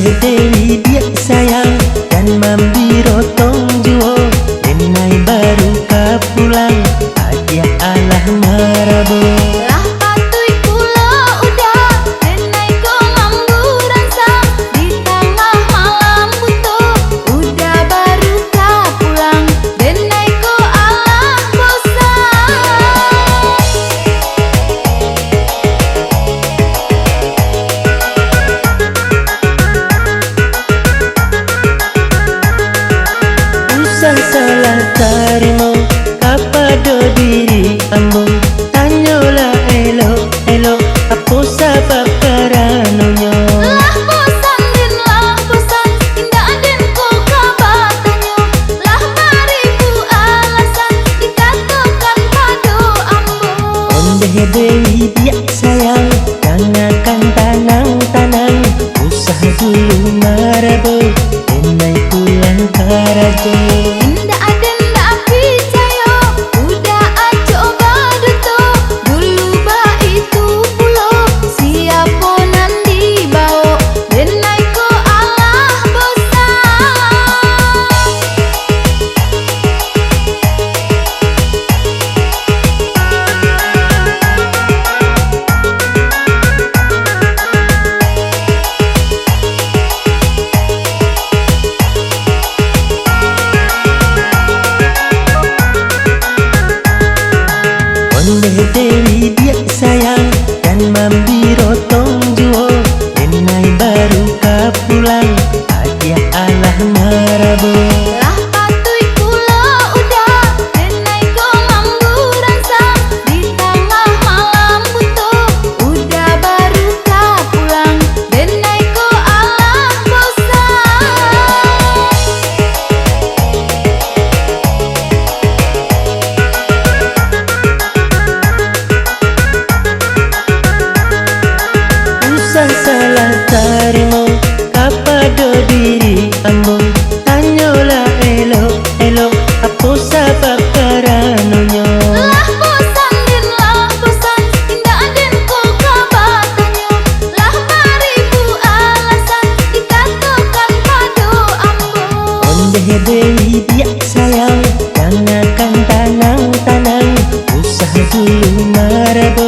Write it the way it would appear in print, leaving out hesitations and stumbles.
Dewi dia sayang dan mambiro tong juo. Denai baru ka pulang aja alah marabo. Lah patui kula udah denai ko mamburan sang di tengah malam butuh udah baru ka pulang denai ko alah bosan. Usah salah tarimo kapado diri ambo. Tanyolah elo apa sebab karanonyo. Lah bosan din lah bosan indah den ko kabatanyo. Lah baribu alasan dikatakan pado ambo. Ondeh Dewi dia sayang jangankan tanang-tanang. Usah dulu marabo denai pulang karajo. Indah aden dak picayo udah acoba duto dulu ba itu pulo siapa nanti bawa denai ko alah bosan. Ondeh Dewi dia sayang dan mambiro tong juo. Denai baru ka pulang aja alah marabo. Lah patui kula udah denai ko mamburan sang di tengah malam butuh udah baru ka pulang denai ko alah bosan. Usah salah tarimo kapado diri ambo. Tanyolah elo apa sebab karanonyo. Lah bosan din lah bosan indah den ko kabatanyo. Lah baribu alasan dikatakan pado ambo. Ondeh Dewi dia sayang jangankan tanang-tanang. Usah dulu marabo